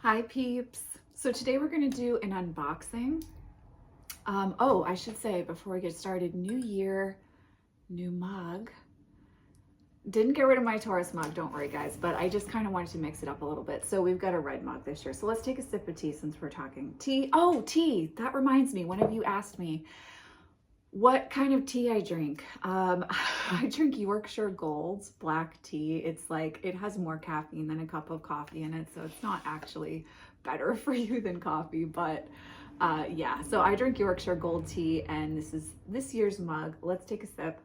Hi peeps. So today we're going to do an unboxing. Oh, I should say before we get started, new year, new mug. Didn't get rid of my Taurus mug, don't worry guys, but I just kind of wanted to mix it up a little bit. So we've got a red mug this year. So let's take a sip of tea since we're talking tea. Oh, tea. That reminds me, one of you asked me what kind of tea I drink. I drink Yorkshire Gold's black tea. It's like, it has more caffeine than a cup of coffee in it, so it's not actually better for you than coffee, but yeah, so I drink Yorkshire Gold tea, and this is this year's mug. Let's take a sip.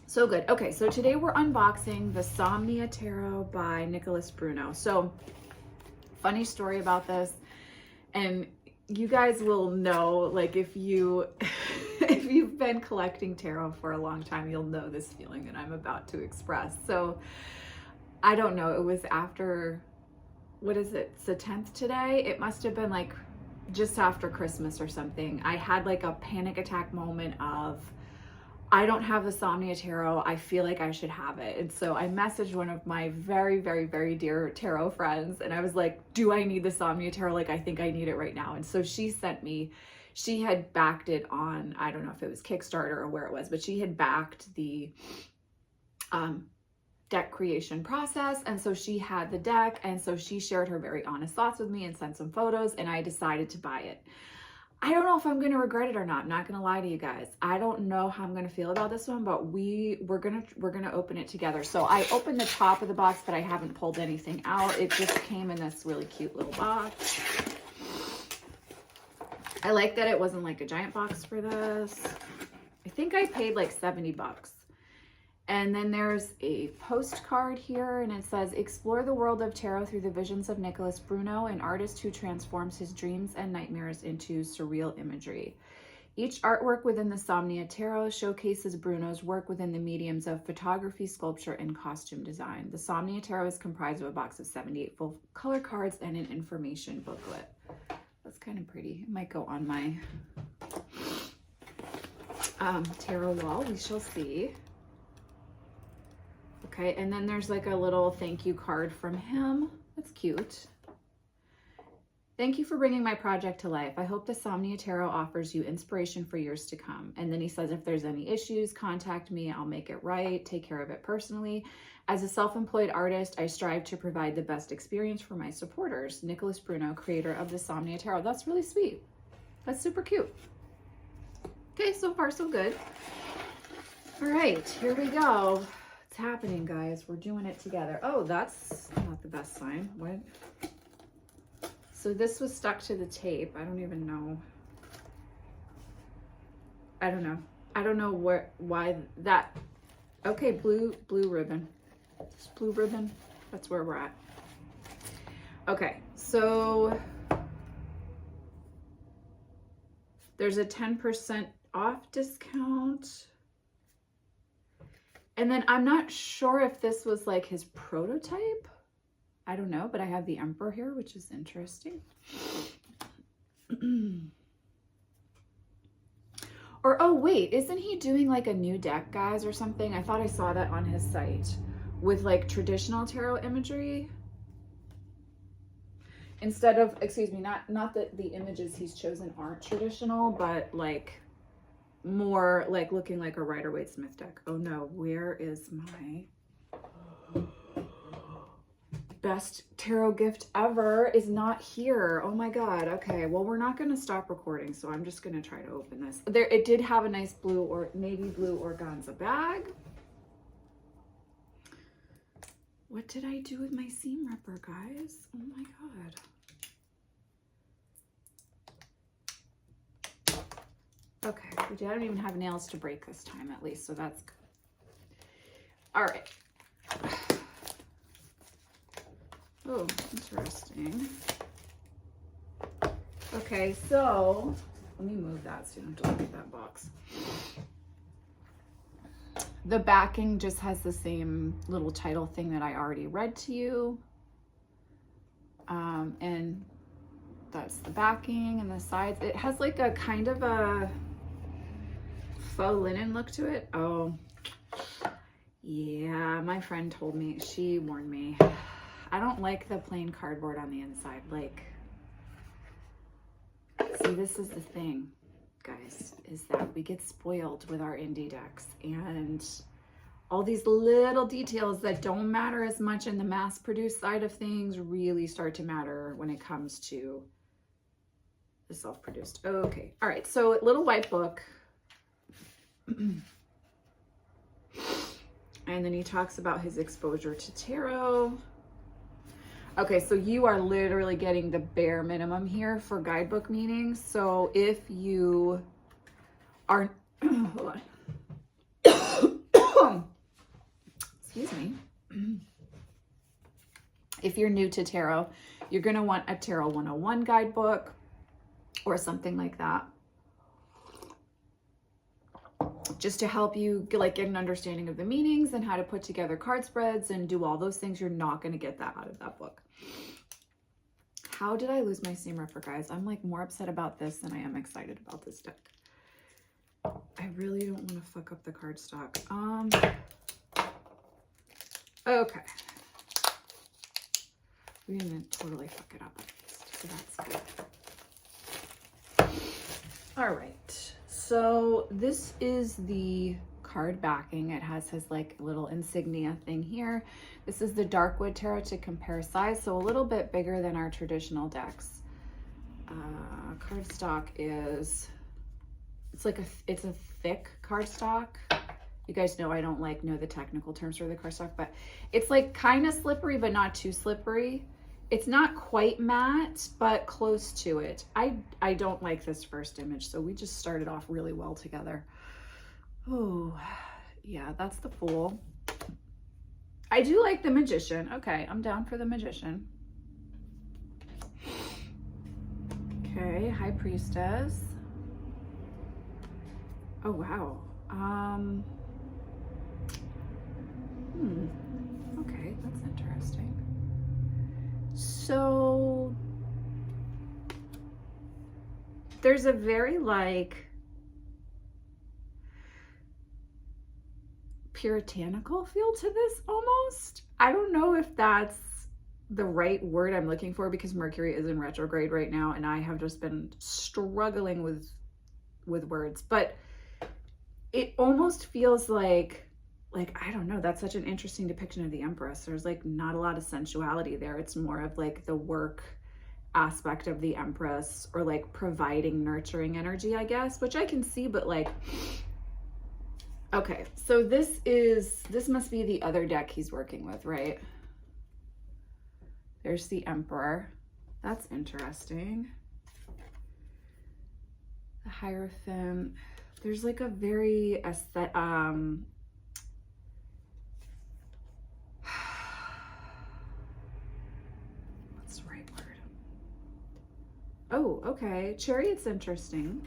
So good. Okay, so today we're unboxing the Somnia Tarot by Nicolas Bruno. So funny story about this, and you guys will know, like, if you've been collecting tarot for a long time, you'll know this feeling that I'm about to express. So I don't know, it was after, what is it? It's the 10th today. It must have been like just after Christmas or something. I had like a panic attack moment of, I don't have the Somnia Tarot. I feel like I should have it. And so I messaged one of my very, very, very dear tarot friends, and I was like, do I need the Somnia Tarot? Like, I think I need it right now. And so she sent me, she had backed it on, I don't know if it was Kickstarter or where it was, but she had backed the deck creation process. And so she had the deck. And so she shared her very honest thoughts with me and sent some photos, and I decided to buy it. I don't know if I'm going to regret it or not. I'm not going to lie to you guys. I don't know how I'm going to feel about this one, but we're going to open it together. So I opened the top of the box, but I haven't pulled anything out. It just came in this really cute little box. I like that it wasn't like a giant box for this. I think I paid like 70 bucks. And then there's a postcard here, and it says, explore the world of tarot through the visions of Nicolas Bruno, an artist who transforms his dreams and nightmares into surreal imagery. Each artwork within the Somnia Tarot showcases Bruno's work within the mediums of photography, sculpture, and costume design. The Somnia Tarot is comprised of a box of 78 full color cards and an information booklet. That's kind of pretty. It might go on my tarot wall. We shall see. Okay, and then there's like a little thank you card from him. That's cute. Thank you for bringing my project to life. I hope the Somnia Tarot offers you inspiration for years to come. And then he says, if there's any issues, contact me. I'll make it right. Take care of it personally. As a self-employed artist, I strive to provide the best experience for my supporters. Nicolas Bruno, creator of the Somnia Tarot. That's really sweet. That's super cute. Okay, so far so good. All right, here we go. Happening, guys. We're doing it together. Oh, that's not the best sign. What? So this was stuck to the tape. I don't even know. I don't know. I don't know why that. Okay, blue ribbon. Just blue ribbon. That's where we're at. Okay, so there's a 10% off discount. And then I'm not sure if this was like his prototype. I don't know, but I have the Emperor here, which is interesting. Or, oh wait, isn't he doing like a new deck, guys, or something? I thought I saw that on his site with like traditional tarot imagery. Instead of, excuse me, not that the images he's chosen aren't traditional, but like more like looking like a Rider-Waite-Smith deck. Oh no, where is my best tarot gift ever is not here. Oh my god. Okay, well, we're not going to stop recording, so I'm just going to try to open this. There, it did have a nice blue or navy blue organza bag. What did I do with my seam ripper, guys? Oh my god. Okay, I don't even have nails to break this time, at least, so that's good. All right. Oh, interesting. Okay, so let me move that so you don't have to look at that box. The backing just has the same little title thing that I already read to you. And that's the backing, and the sides. It has like a kind of a faux linen look to it. Oh, yeah, my friend told me, she warned me. I don't like the plain cardboard on the inside. Like, see, this is the thing, guys, is that we get spoiled with our indie decks, and all these little details that don't matter as much in the mass-produced side of things really start to matter when it comes to the self-produced. Okay, all right, so little white book. And then he talks about his exposure to tarot. Okay, so you are literally getting the bare minimum here for guidebook meanings. So if you are, hold on. Excuse me. If you're new to tarot, you're going to want a Tarot 101 guidebook or something like that, just to help you get an understanding of the meanings and how to put together card spreads and do all those things. You're not going to get that out of that book. How did I lose my seam ripper, guys? I'm like more upset about this than I am excited about this deck. I really don't want to fuck up the cardstock. Okay. We didn't totally fuck it up at least, so that's good. All right. So this is the card backing. It has his like little insignia thing here. This is the Darkwood Tarot to compare size, so a little bit bigger than our traditional decks. Cardstock is, it's a thick cardstock. You guys know I don't know the technical terms for the cardstock, but it's like kind of slippery, but not too slippery. It's not quite matte, but close to it. I don't like this first image, so we just started off really well together. Oh, yeah, that's the Fool. I do like the Magician. Okay, I'm down for the Magician. Okay, High Priestess. Oh, wow. Okay, that's interesting. So there's a very puritanical feel to this almost. I don't know if that's the right word I'm looking for, because Mercury is in retrograde right now and I have just been struggling with words, but it almost feels like I don't know, that's such an interesting depiction of the Empress. There's not a lot of sensuality there. It's more of the work aspect of the Empress, or providing nurturing energy, I guess, which I can see, but okay, so this must be the other deck he's working with, right? There's the Emperor. That's interesting. The Hierophant. There's a very aesthetic, what's the right word? Oh, okay. Chariot's interesting.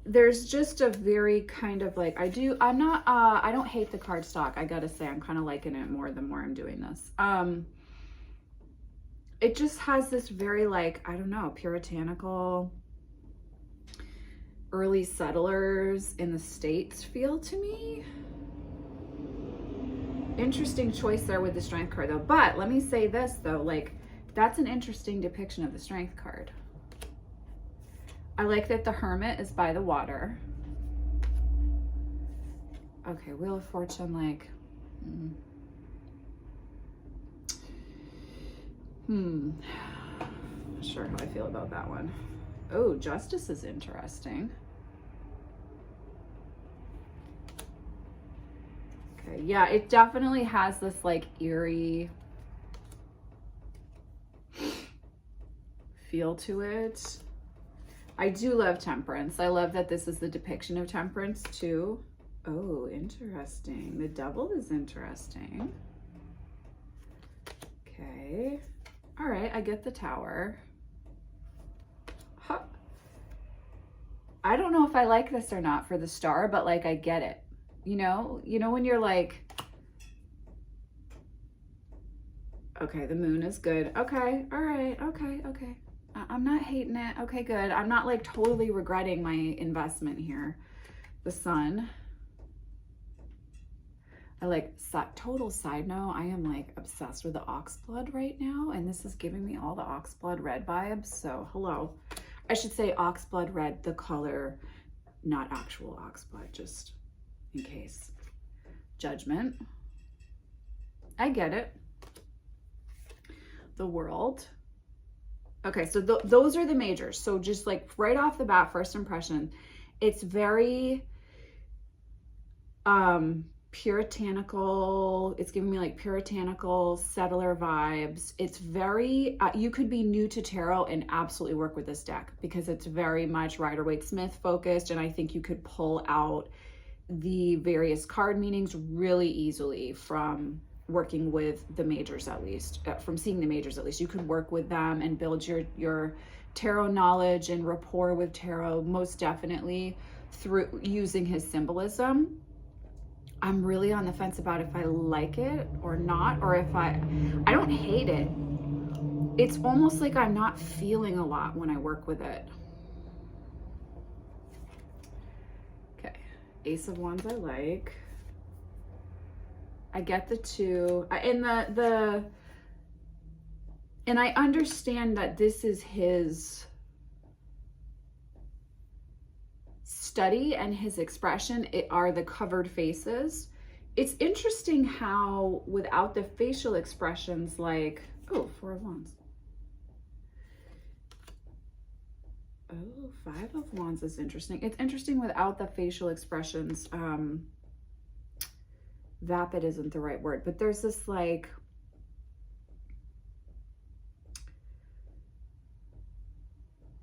There's just a very kind of I don't hate the cardstock. I gotta say, I'm kind of liking it more the more I'm doing this. It just has this very I don't know, puritanical, early settlers in the States feel to me. Interesting choice there with the Strength card though. But let me say this though, that's an interesting depiction of the Strength card. I like that the Hermit is by the water. Okay, Wheel of Fortune, not sure how I feel about that one. Oh, Justice is interesting. Okay, yeah, it definitely has this eerie feel to it. I do love Temperance. I love that this is the depiction of Temperance too. Oh, interesting. The Devil is interesting. Okay. All right, I get the Tower. Huh. I don't know if I like this or not for the Star, but I get it. You know when you're okay, the Moon is good. Okay, all right, okay. I'm not hating it. Okay, good. I'm not totally regretting my investment here. The Sun. I like, total side note, I am like obsessed with the ox blood right now, and this is giving me all the ox blood red vibes. So hello. I should say ox blood red, the color, not actual ox blood, just in case. Judgment. I get it. The World. Okay, so those are the majors. So just like right off the bat, first impression, it's very puritanical. It's giving me like puritanical settler vibes. It's very, you could be new to tarot and absolutely work with this deck because it's very much Rider-Waite-Smith focused, and I think you could pull out the various card meanings really easily from working with the majors, at least from seeing the majors. At least you could work with them and build your tarot knowledge and rapport with tarot, most definitely through using his symbolism. I'm really on the fence about if I like it or not, or if I don't hate it. It's almost like I'm not feeling a lot when I work with it. Okay, Ace of Wands I like. I get the 2, and and I understand that this is his study and his expression. It are the covered faces. It's interesting how without the facial expressions, like, oh, 4 of Wands. Oh, 5 of Wands is interesting. It's interesting without the facial expressions. Vapid isn't the right word, but there's this like,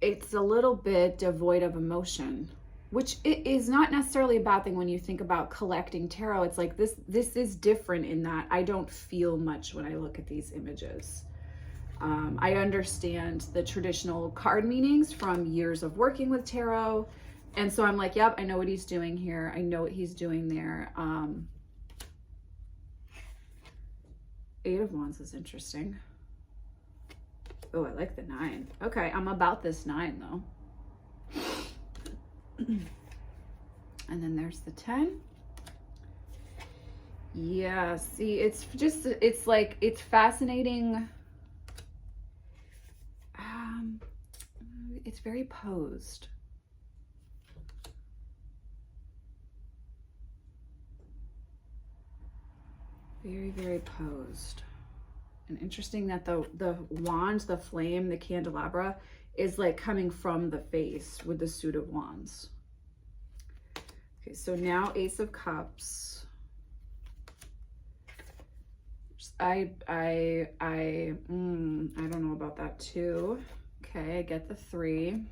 it's a little bit devoid of emotion, which is not necessarily a bad thing when you think about collecting tarot. It's like this is different in that I don't feel much when I look at these images. I understand the traditional card meanings from years of working with tarot, and so I'm like, yep, I know what he's doing here. I know what he's doing there. 8 of Wands is interesting. Oh, I like the 9. Okay, I'm about this 9 though. And then there's the 10. Yeah, see, it's just, it's like, it's fascinating. It's very posed. Very, very posed. And interesting that the wand, the flame, the candelabra is like coming from the face with the suit of wands. Okay, so now Ace of Cups. I don't know about that too. Okay, I get the 3.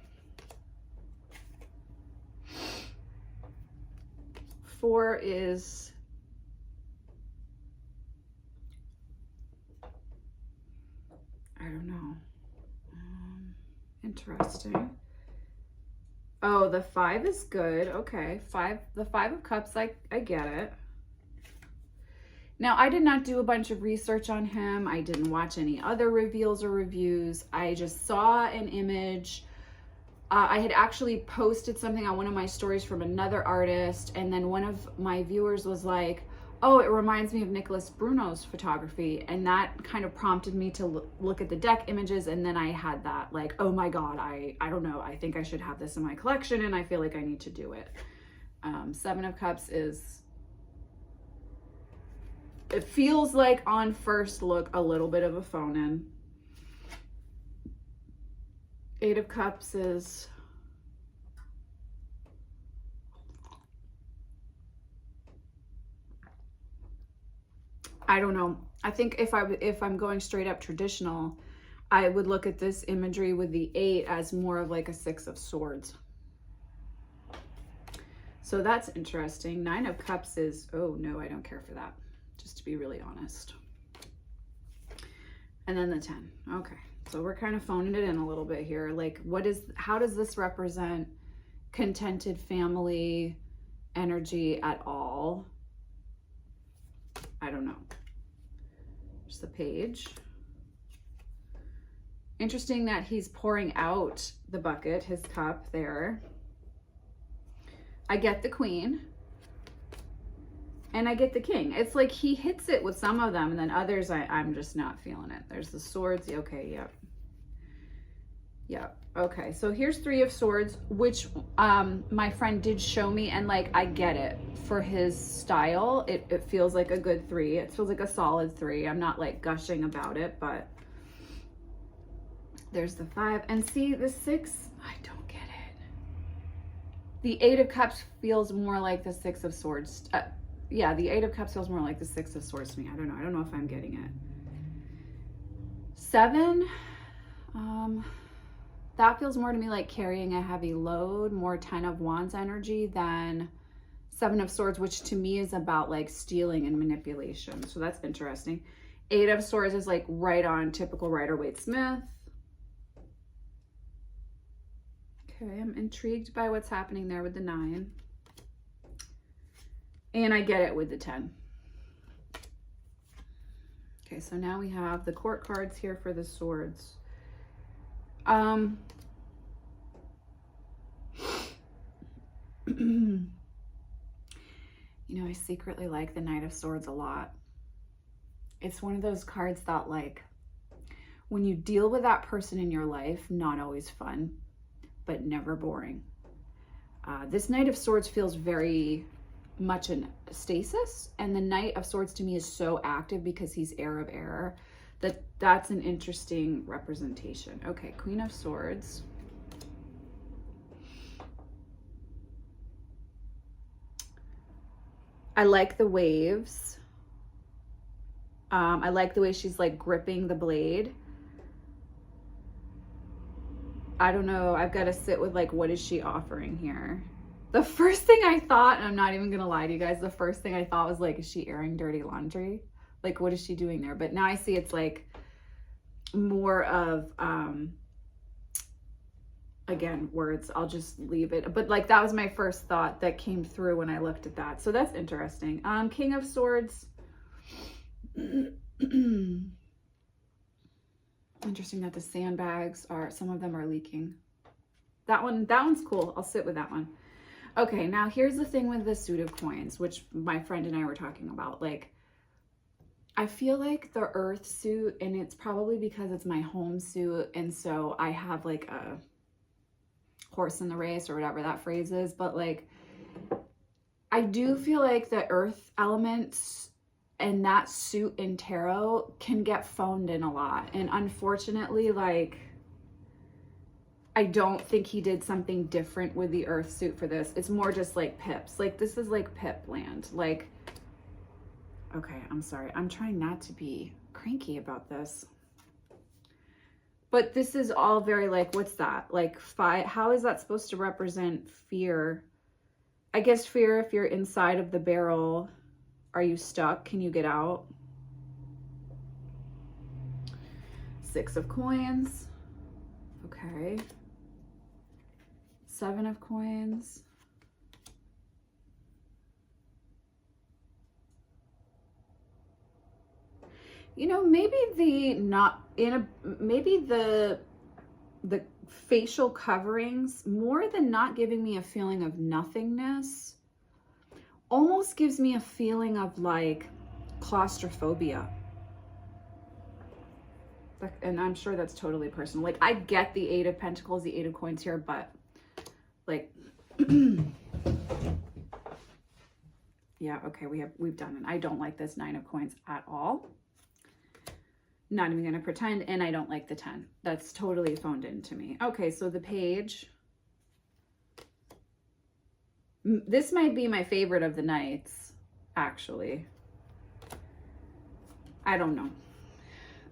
4 is, I don't know. Interesting. Oh, the 5 is good. Okay, the 5 of Cups, I get it. Now, I did not do a bunch of research on him. I didn't watch any other reveals or reviews. I just saw an image. I had actually posted something on one of my stories from another artist, and then one of my viewers was like, oh, it reminds me of Nicolas Bruno's photography, and that kind of prompted me to look at the deck images, and then I had that like, oh my god, I don't know, I think I should have this in my collection, and I feel like I need to do it. 7 of Cups is, it feels like on first look a little bit of a phone-in. 8 of Cups is, I don't know. I think if I'm going straight up traditional, I would look at this imagery with the 8 as more of like a 6 of Swords. So that's interesting. 9 of Cups is, oh no, I don't care for that, just to be really honest. And then the 10. Okay, so we're kind of phoning it in a little bit here. Like, how does this represent contented family energy at all? I don't know. There's the page. Interesting that he's pouring out the bucket, his cup there. I get the Queen. And I get the king. It's like he hits it with some of them, and then others I'm just not feeling it. There's the swords. Okay, yep. Yep. Okay, so here's 3 of swords, which my friend did show me, and like I get it for his style. It feels like a good 3. It feels like a solid 3. I'm not like gushing about it, but there's the 5. And see the 6, I don't get it. The 8 of Cups feels more like the 6 of Swords. Yeah, the 8 of Cups feels more like the 6 of Swords to me. I don't know. I don't know if I'm getting it. 7, that feels more to me like carrying a heavy load, more 10 of Wands energy than 7 of Swords, which to me is about like stealing and manipulation. So that's interesting. 8 of Swords is like right on typical Rider-Waite-Smith. Okay, I'm intrigued by what's happening there with the 9. And I get it with the 10. Okay, so now we have the court cards here for the swords. You know, I secretly like the Knight of Swords a lot. It's one of those cards that like, when you deal with that person in your life, not always fun, but never boring. This Knight of Swords feels very much in stasis, and the Knight of Swords to me is so active because he's heir of error. That's an interesting representation. Okay, Queen of Swords. I like the waves. I like the way she's like gripping the blade. I don't know. I've got to sit with like, what is she offering here? The first thing I thought, and I'm not even going to lie to you guys, the first thing I thought was like, is she airing dirty laundry? Like, what is she doing there? But now I see it's like more of, again, words. I'll just leave it. But like, that was my first thought that came through when I looked at that. So that's interesting. King of Swords. Interesting that the sandbags are, some of them are leaking. That one's cool. I'll sit with that one. Okay, now here's the thing with the suit of coins, which my friend and I were talking about. Like, I feel like the earth suit, and it's probably because it's my home suit, and so I have like a horse in the race or whatever that phrase is, but like, I do feel like the earth elements and that suit in tarot can get phoned in a lot. And unfortunately, like, I don't think he did something different with the earth suit for this. It's more just like pips. Like, this is like pip land. Like, okay, I'm sorry. I'm trying not to be cranky about this. But this is all very like, what's that? Like, how is that supposed to represent fear? I guess fear if you're inside of the barrel. Are you stuck? Can you get out? 6 of coins. Okay. 7 of coins. You know, maybe maybe the facial coverings, more than not giving me a feeling of nothingness, almost gives me a feeling of like claustrophobia. And I'm sure that's totally personal. Like, I get the 8 of Pentacles, the 8 of Coins here, but like, yeah, okay, we've done it. I don't like this 9 of Coins at all. Not even gonna pretend, and I don't like the 10. That's totally phoned in to me. Okay, so the page. This might be my favorite of the Knights, actually. I don't know.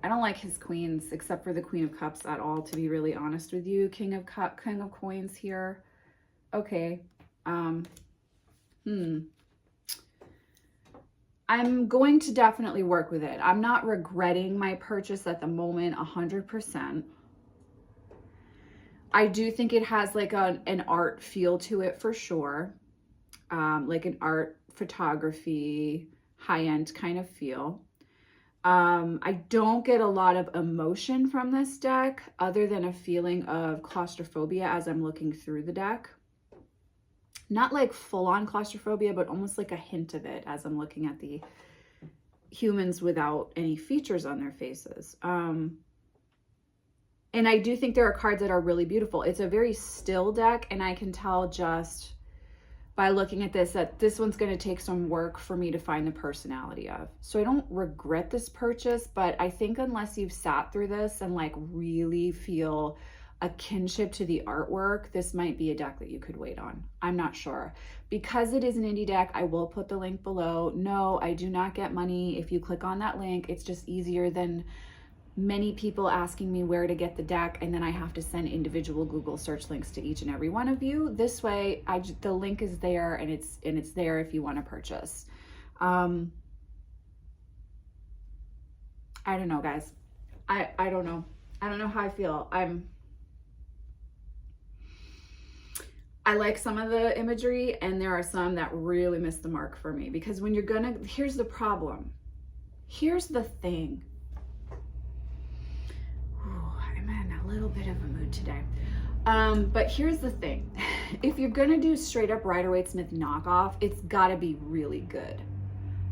I don't like his queens, except for the Queen of Cups at all, to be really honest with you. King of Coins here. Okay. I'm going to definitely work with it. I'm not regretting my purchase at the moment 100%. I do think it has like an art feel to it for sure. Like an art photography, high-end kind of feel. I don't get a lot of emotion from this deck other than a feeling of claustrophobia as I'm looking through the deck. not like full-on claustrophobia, but almost like a hint of it as I'm looking at the humans without any features on their faces. And I do think there are cards that are really beautiful. It's a very still deck, and I can tell just by looking at this that this one's going to take some work for me to find the personality of. So I don't regret this purchase, but I think unless you've sat through this and like really feel a kinship to the artwork, this might be a deck that you could wait on. I'm not sure. Because it is an indie deck, I will put the link below. No, I do not get money if you click on that link. It's just easier than many people asking me where to get the deck, and then I have to send individual Google search links to each and every one of you. This way, the link is there, and it's there if you want to purchase. I don't know, guys. I don't know. I don't know how I feel. I like some of the imagery, and there are some that really miss the mark for me, because when you're here's the problem. Here's the thing. Ooh, I'm in a little bit of a mood today. But here's the thing. If you're gonna do straight up Rider-Waite-Smith knockoff, it's gotta be really good.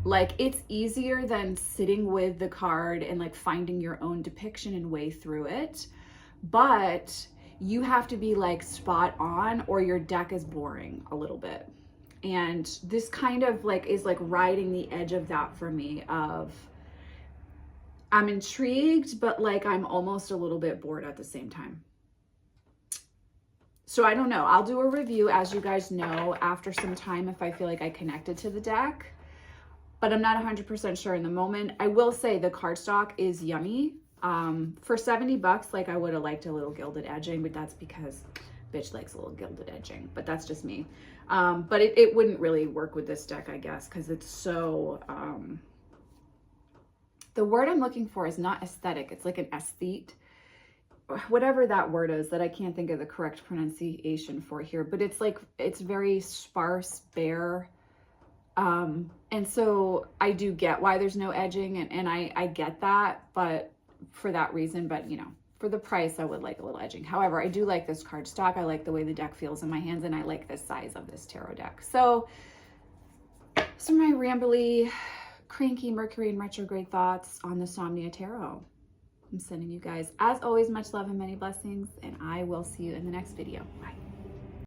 Like, it's easier than sitting with the card and like finding your own depiction and way through it. But you have to be like spot on, or your deck is boring a little bit. And this kind of like is like riding the edge of that for me, of I'm intrigued, but like I'm almost a little bit bored at the same time. So I don't know. I'll do a review, as you guys know, after some time if I feel like I connected to the deck, but I'm not 100% sure in the moment. I will say the cardstock is yummy. For 70 bucks, like I would have liked a little gilded edging, but that's because bitch likes a little gilded edging, but that's just me. But it wouldn't really work with this deck, I guess, because it's so, the word I'm looking for is not aesthetic. It's like an aesthete, whatever that word is that I can't think of the correct pronunciation for here, but it's like, it's very sparse, bare. And so I do get why there's no edging, and I get that, but for that reason, but you know, for the price, I would like a little edging. However, I do like this cardstock. I like the way the deck feels in my hands, and I like the size of this tarot deck. So my rambly, cranky Mercury and retrograde thoughts on the Somnia Tarot. I'm sending you guys, as always, much love and many blessings, and I will see you in the next video. Bye.